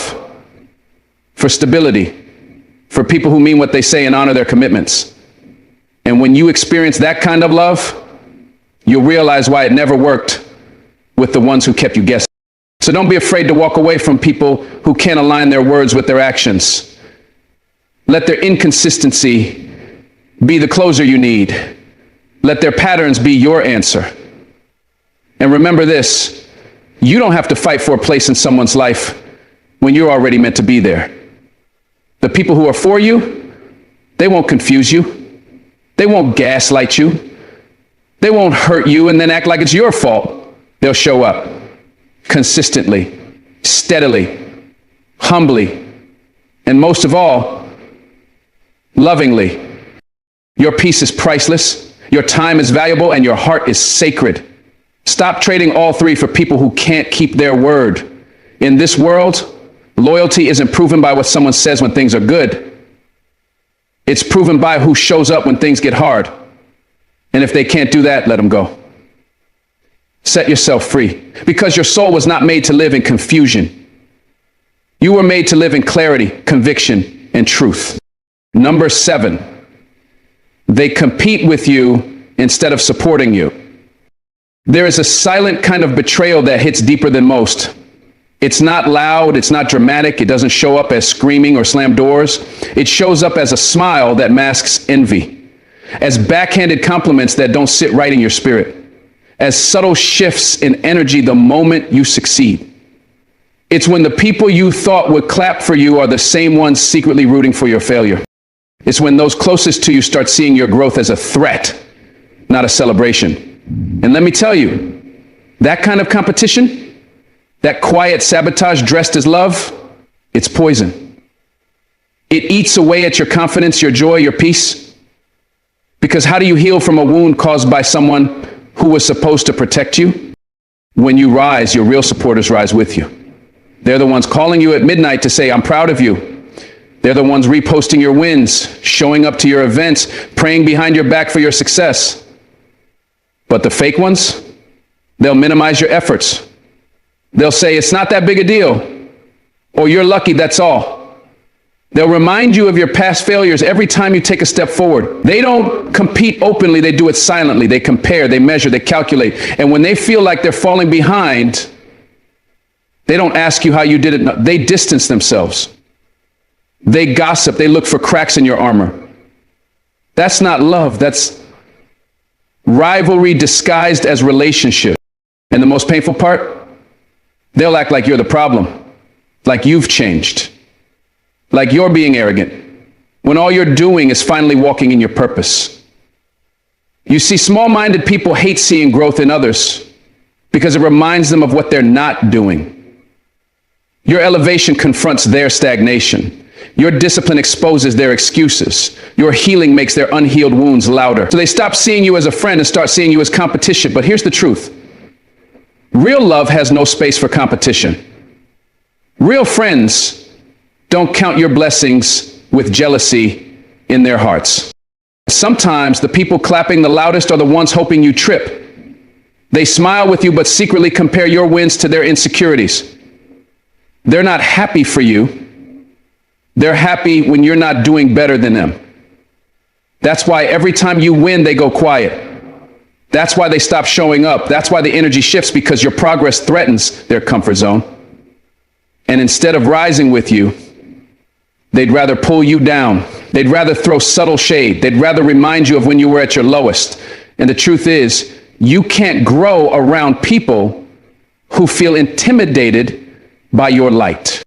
for stability, for people who mean what they say and honor their commitments. And when you experience that kind of love, you'll realize why it never worked with the ones who kept you guessing. So don't be afraid to walk away from people who can't align their words with their actions. Let their inconsistency be the closer you need. Let their patterns be your answer. And remember this, you don't have to fight for a place in someone's life when you're already meant to be there. The people who are for you, they won't confuse you. They won't gaslight you. They won't hurt you and then act like it's your fault. They'll show up consistently, steadily, humbly, and most of all, lovingly. Your peace is priceless, your time is valuable, and your heart is sacred. Stop trading all three for people who can't keep their word. In this world, loyalty isn't proven by what someone says when things are good. It's proven by who shows up when things get hard. And if they can't do that, let them go. Set yourself free, because your soul was not made to live in confusion. You were made to live in clarity, conviction, and truth. Number 7, they compete with you instead of supporting you. There is a silent kind of betrayal that hits deeper than most. It's not loud, it's not dramatic, it doesn't show up as screaming or slam doors. It shows up as a smile that masks envy, as backhanded compliments that don't sit right in your spirit, as subtle shifts in energy the moment you succeed. It's when the people you thought would clap for you are the same ones secretly rooting for your failure. It's when those closest to you start seeing your growth as a threat, not a celebration. And let me tell you, that kind of competition, that quiet sabotage dressed as love, it's poison. It eats away at your confidence, your joy, your peace. Because how do you heal from a wound caused by someone who was supposed to protect you? When you rise, your real supporters rise with you. They're the ones calling you at midnight to say, I'm proud of you. They're the ones reposting your wins, showing up to your events, praying behind your back for your success. But the fake ones, they'll minimize your efforts. They'll say, it's not that big a deal, or you're lucky, that's all. They'll remind you of your past failures every time you take a step forward. They don't compete openly, they do it silently. They compare, they measure, they calculate. And when they feel like they're falling behind, they don't ask you how you did it. They distance themselves. They gossip, they look for cracks in your armor. That's not love, that's rivalry disguised as relationship. And the most painful part? They'll act like you're the problem, like you've changed, like you're being arrogant, when all you're doing is finally walking in your purpose. You see, small-minded people hate seeing growth in others because it reminds them of what they're not doing. Your elevation confronts their stagnation. Your discipline exposes their excuses. Your healing makes their unhealed wounds louder. So they stop seeing you as a friend and start seeing you as competition. But here's the truth. Real love has no space for competition. Real friends don't count your blessings with jealousy in their hearts. Sometimes the people clapping the loudest are the ones hoping you trip. They smile with you but secretly compare your wins to their insecurities. They're not happy for you. They're happy when you're not doing better than them. That's why every time you win, they go quiet. That's why they stop showing up. That's why the energy shifts, because your progress threatens their comfort zone. And instead of rising with you, they'd rather pull you down. They'd rather throw subtle shade. They'd rather remind you of when you were at your lowest. And the truth is, you can't grow around people who feel intimidated by your light.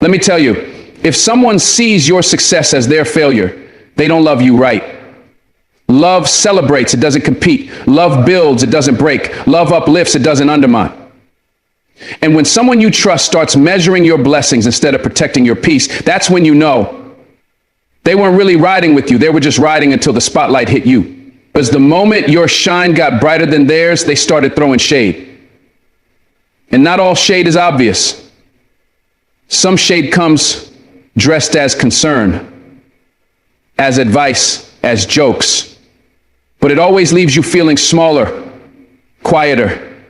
Let me tell you, if someone sees your success as their failure, they don't love you right. Love celebrates, it doesn't compete. Love builds, it doesn't break. Love uplifts, it doesn't undermine. And when someone you trust starts measuring your blessings instead of protecting your peace, that's when you know they weren't really riding with you. They were just riding until the spotlight hit you. Because the moment your shine got brighter than theirs, they started throwing shade. And not all shade is obvious. Some shade comes dressed as concern, as advice, as jokes. But it always leaves you feeling smaller, quieter,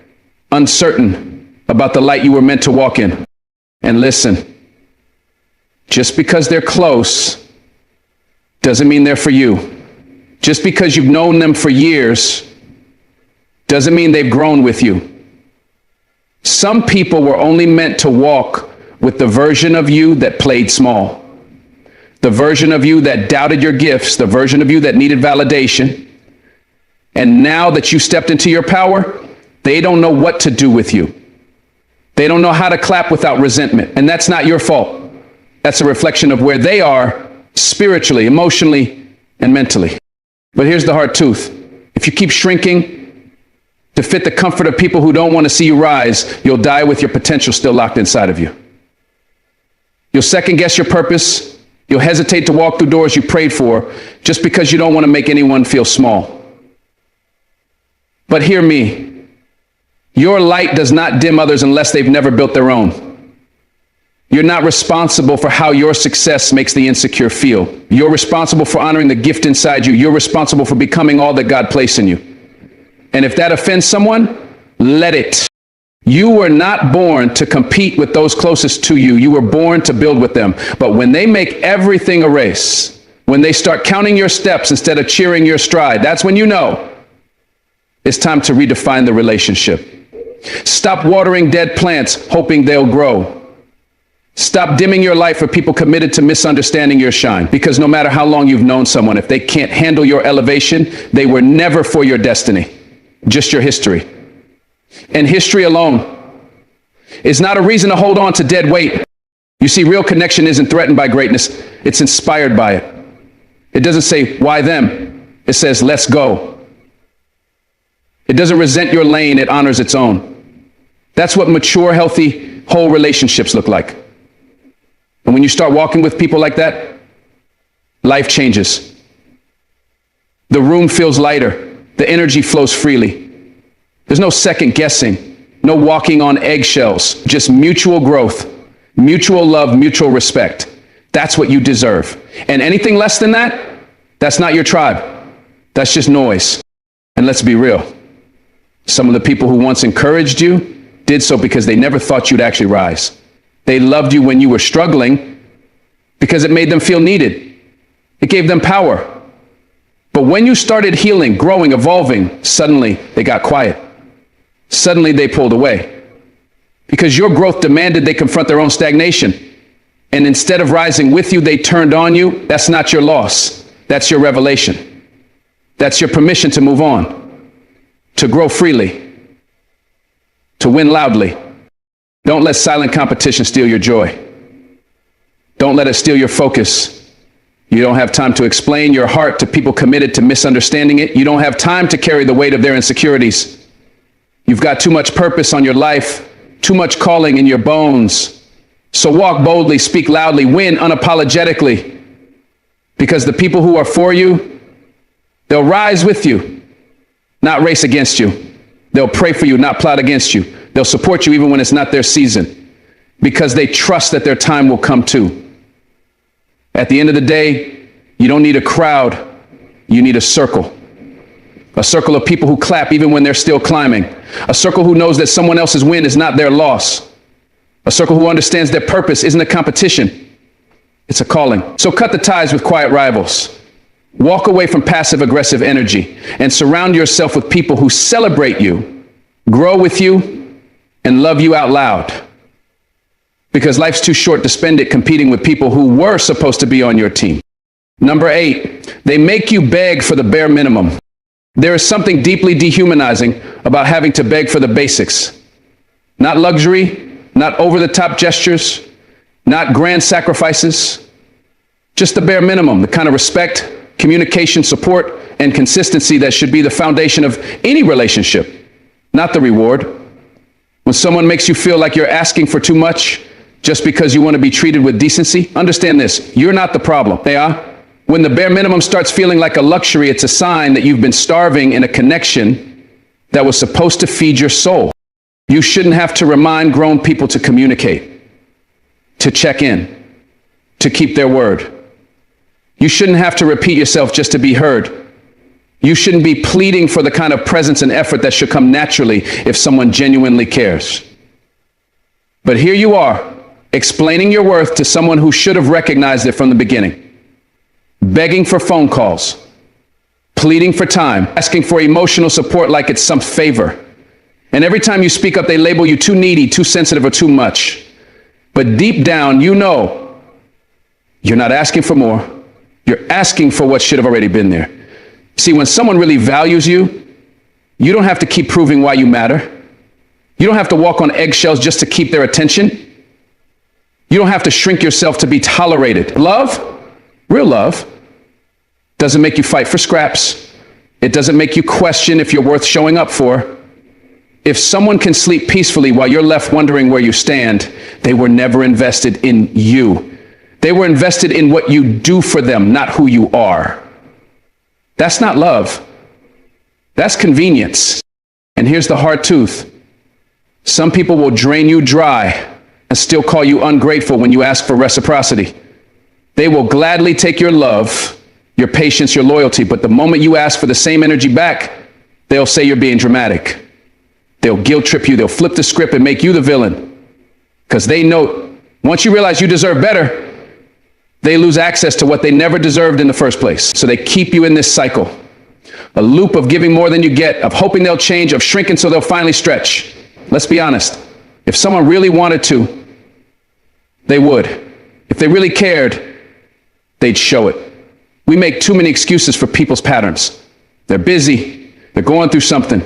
uncertain about the light you were meant to walk in. And listen, just because they're close doesn't mean they're for you. Just because you've known them for years doesn't mean they've grown with you. Some people were only meant to walk with the version of you that played small, the version of you that doubted your gifts, the version of you that needed validation. And now that you stepped into your power, they don't know what to do with you. They don't know how to clap without resentment. And that's not your fault. That's a reflection of where they are spiritually, emotionally, and mentally. But here's the hard truth. If you keep shrinking to fit the comfort of people who don't want to see you rise, you'll die with your potential still locked inside of you. You'll second guess your purpose. You'll hesitate to walk through doors you prayed for just because you don't want to make anyone feel small. But hear me. Your light does not dim others unless they've never built their own. You're not responsible for how your success makes the insecure feel. You're responsible for honoring the gift inside you. You're responsible for becoming all that God placed in you. And if that offends someone, let it. You were not born to compete with those closest to you. You were born to build with them. But when they make everything a race, when they start counting your steps instead of cheering your stride, that's when you know it's time to redefine the relationship. Stop watering dead plants, hoping they'll grow. Stop dimming your light for people committed to misunderstanding your shine. Because no matter how long you've known someone, if they can't handle your elevation, they were never for your destiny, just your history. And history alone is not a reason to hold on to dead weight. You see, real connection isn't threatened by greatness. It's inspired by it. It doesn't say, why them? It says, let's go. It doesn't resent your lane. It honors its own. That's what mature, healthy, whole relationships look like. And when you start walking with people like that, life changes. The room feels lighter. The energy flows freely. There's no second guessing, no walking on eggshells, just mutual growth, mutual love, mutual respect. That's what you deserve. And anything less than that, that's not your tribe. That's just noise. And let's be real. Some of the people who once encouraged you did so because they never thought you'd actually rise. They loved you when you were struggling because it made them feel needed. It gave them power. But when you started healing, growing, evolving, suddenly they got quiet. Suddenly they pulled away because your growth demanded they confront their own stagnation. And instead of rising with you, they turned on you. That's not your loss. That's your revelation. That's your permission to move on. to grow freely, to win loudly. Don't let silent competition steal your joy. Don't let it steal your focus. You don't have time to explain your heart to people committed to misunderstanding it. You don't have time to carry the weight of their insecurities. You've got too much purpose on your life, too much calling in your bones. So walk boldly, speak loudly, win unapologetically. Because the people who are for you, they'll rise with you, not race against you. They'll pray for you, not plot against you. They'll support you even when it's not their season, because they trust that their time will come too. At the end of the day, you don't need a crowd, you need a circle. A circle of people who clap even when they're still climbing. A circle who knows that someone else's win is not their loss. A circle who understands their purpose isn't a competition, it's a calling. So cut the ties with quiet rivals. Walk away from passive-aggressive energy and surround yourself with people who celebrate you, grow with you, and love you out loud. Because life's too short to spend it competing with people who were supposed to be on your team. Number 8, they make you beg for the bare minimum. There is something deeply dehumanizing about having to beg for the basics. Not luxury, not over-the-top gestures, not grand sacrifices, just the bare minimum, the kind of respect, communication, support, and consistency that should be the foundation of any relationship, not the reward. When someone makes you feel like you're asking for too much just because you want to be treated with decency, understand this, you're not the problem, they are. When the bare minimum starts feeling like a luxury, it's a sign that you've been starving in a connection that was supposed to feed your soul. You shouldn't have to remind grown people to communicate, to check in, to keep their word. You shouldn't have to repeat yourself just to be heard. You shouldn't be pleading for the kind of presence and effort that should come naturally if someone genuinely cares. But here you are, explaining your worth to someone who should have recognized it from the beginning. Begging for phone calls, pleading for time, asking for emotional support like it's some favor. And every time you speak up, they label you too needy, too sensitive, or too much. But deep down, you know you're not asking for more. You're asking for what should have already been there. See, when someone really values you, you don't have to keep proving why you matter. You don't have to walk on eggshells just to keep their attention. You don't have to shrink yourself to be tolerated. Love, real love, doesn't make you fight for scraps. It doesn't make you question if you're worth showing up for. If someone can sleep peacefully while you're left wondering where you stand, they were never invested in you. They were invested in what you do for them, not who you are. That's not love. That's convenience. And here's the hard truth. Some people will drain you dry and still call you ungrateful when you ask for reciprocity. They will gladly take your love, your patience, your loyalty, but the moment you ask for the same energy back, they'll say you're being dramatic. They'll guilt trip you, they'll flip the script and make you the villain. Because they know, once you realize you deserve better, they lose access to what they never deserved in the first place. So they keep you in this cycle, a loop of giving more than you get, of hoping they'll change, of shrinking so they'll finally stretch. Let's be honest. If someone really wanted to, they would. If they really cared, they'd show it. We make too many excuses for people's patterns. They're busy. They're going through something.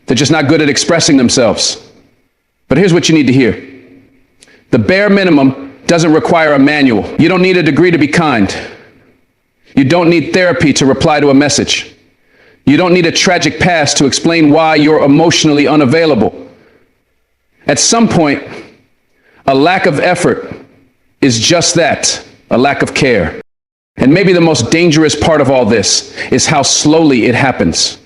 They're just not good at expressing themselves. But here's what you need to hear. The bare minimum doesn't require a manual. You don't need a degree to be kind. You don't need therapy to reply to a message. You don't need a tragic past to explain why you're emotionally unavailable. At some point, a lack of effort is just that, a lack of care. And maybe the most dangerous part of all this is how slowly it happens.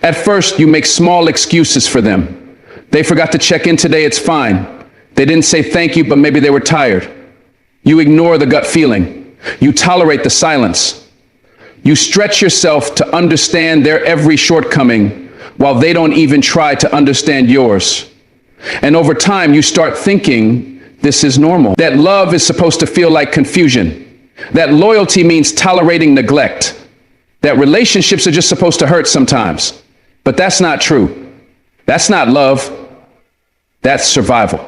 At first, you make small excuses for them. They forgot to check in today, it's fine. They didn't say thank you, but maybe they were tired. You ignore the gut feeling. You tolerate the silence. You stretch yourself to understand their every shortcoming while they don't even try to understand yours. And over time, you start thinking this is normal. That love is supposed to feel like confusion. That loyalty means tolerating neglect. That relationships are just supposed to hurt sometimes. But that's not true. That's not love. That's survival.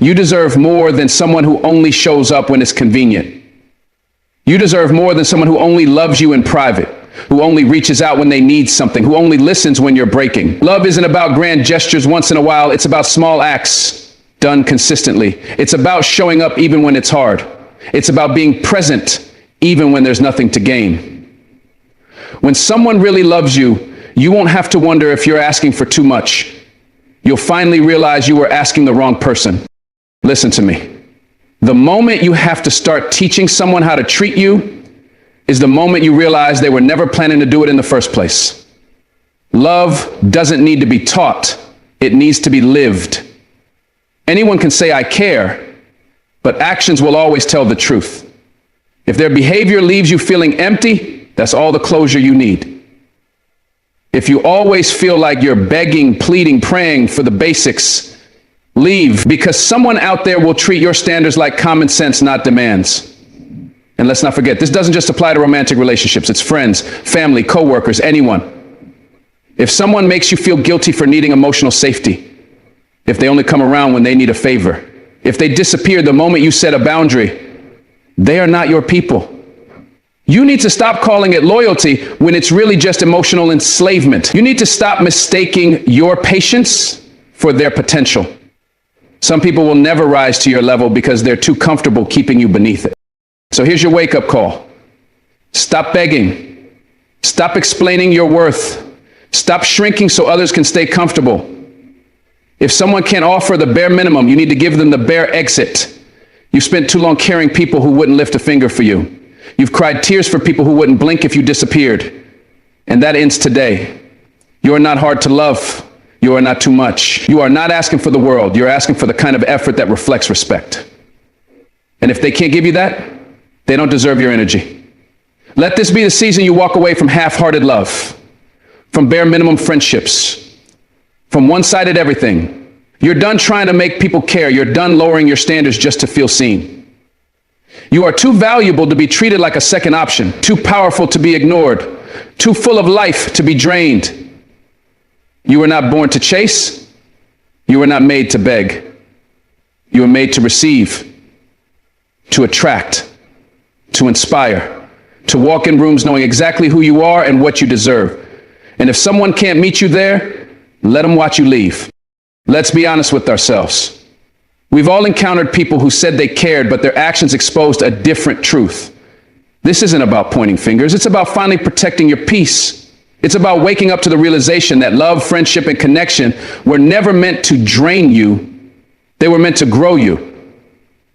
You deserve more than someone who only shows up when it's convenient. You deserve more than someone who only loves you in private. who only reaches out when they need something, who only listens when you're breaking. Love isn't about grand gestures once in a while. It's about small acts done consistently. It's about showing up even when it's hard. It's about being present even when there's nothing to gain. When someone really loves you, you won't have to wonder if you're asking for too much. You'll finally realize you were asking the wrong person. Listen to me. The moment you have to start teaching someone how to treat you is the moment you realize they were never planning to do it in the first place. Love doesn't need to be taught. It needs to be lived. Anyone can say, I care, but actions will always tell the truth. If their behavior leaves you feeling empty, that's all the closure you need. If you always feel like you're begging, pleading, praying for the basics, leave, because someone out there will treat your standards like common sense, not demands. And let's not forget, this doesn't just apply to romantic relationships. It's friends, family, coworkers, anyone. If someone makes you feel guilty for needing emotional safety, if they only come around when they need a favor, if they disappear the moment you set a boundary, they are not your people. You need to stop calling it loyalty when it's really just emotional enslavement. You need to stop mistaking your patience for their potential. Some people will never rise to your level because they're too comfortable keeping you beneath it. So here's your wake-up call. Stop begging. Stop explaining your worth. Stop shrinking so others can stay comfortable. If someone can't offer the bare minimum, you need to give them the bare exit. You've spent too long carrying people who wouldn't lift a finger for you. You've cried tears for people who wouldn't blink if you disappeared. And that ends today. You are not hard to love. You are not too much. You are not asking for the world. You're asking for the kind of effort that reflects respect. And if they can't give you that, they don't deserve your energy. Let this be the season you walk away from half-hearted love, from bare minimum friendships, from one-sided everything. You're done trying to make people care. You're done lowering your standards just to feel seen. You are too valuable to be treated like a second option, too powerful to be ignored, too full of life to be drained. You were not born to chase. You were not made to beg. You were made to receive, to attract, to inspire, to walk in rooms knowing exactly who you are and what you deserve. And if someone can't meet you there, let them watch you leave. Let's be honest with ourselves. We've all encountered people who said they cared, but their actions exposed a different truth. This isn't about pointing fingers. It's about finally protecting your peace. It's about waking up to the realization that love, friendship, and connection were never meant to drain you. They were meant to grow you,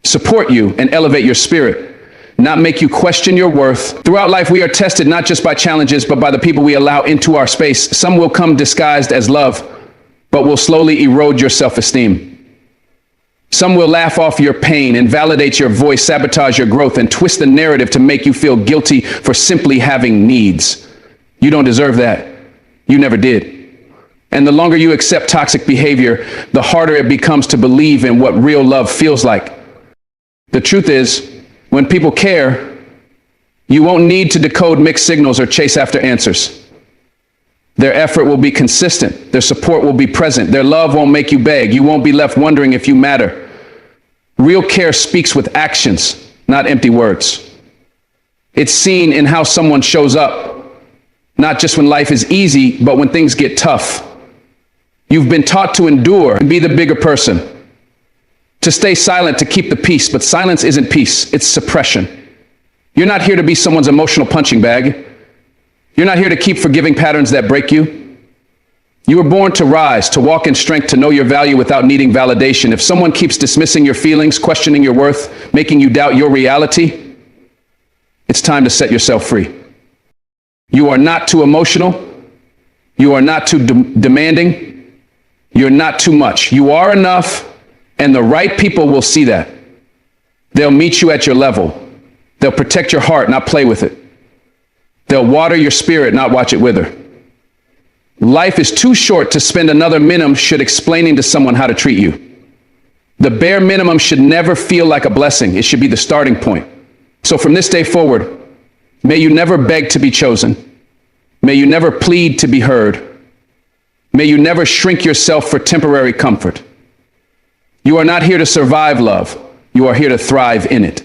support you, and elevate your spirit, not make you question your worth. Throughout life, we are tested not just by challenges, but by the people we allow into our space. Some will come disguised as love, but will slowly erode your self-esteem. Some will laugh off your pain, invalidate your voice, sabotage your growth, and twist the narrative to make you feel guilty for simply having needs. You don't deserve that. You never did. And the longer you accept toxic behavior, the harder it becomes to believe in what real love feels like. The truth is, when people care, you won't need to decode mixed signals or chase after answers. Their effort will be consistent. Their support will be present. Their love won't make you beg. You won't be left wondering if you matter. Real care speaks with actions, not empty words. It's seen in how someone shows up, not just when life is easy, but when things get tough. You've been taught to endure and be the bigger person, to stay silent, to keep the peace, but silence isn't peace, it's suppression. You're not here to be someone's emotional punching bag. You're not here to keep forgiving patterns that break you. You were born to rise, to walk in strength, to know your value without needing validation. If someone keeps dismissing your feelings, questioning your worth, making you doubt your reality, it's time to set yourself free. You are not too emotional. You are not too demanding. You're not too much. You are enough, and the right people will see that. They'll meet you at your level. They'll protect your heart, not play with it. They'll water your spirit, not watch it wither. Life is too short to spend another minimum explaining to someone how to treat you. The bare minimum should never feel like a blessing. It should be the starting point. So from this day forward, may you never beg to be chosen. May you never plead to be heard. May you never shrink yourself for temporary comfort. You are not here to survive love. You are here to thrive in it.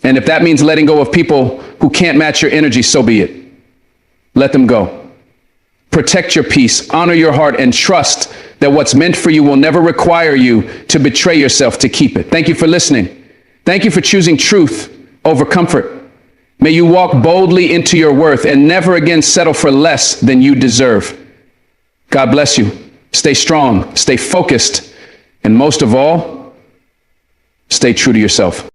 And if that means letting go of people who can't match your energy, so be it. let them go. Protect your peace, honor your heart, and trust that what's meant for you will never require you to betray yourself to keep it. Thank you for listening. Thank you for choosing truth over comfort. May you walk boldly into your worth and never again settle for less than you deserve. God bless you. Stay strong, stay focused, and most of all, stay true to yourself.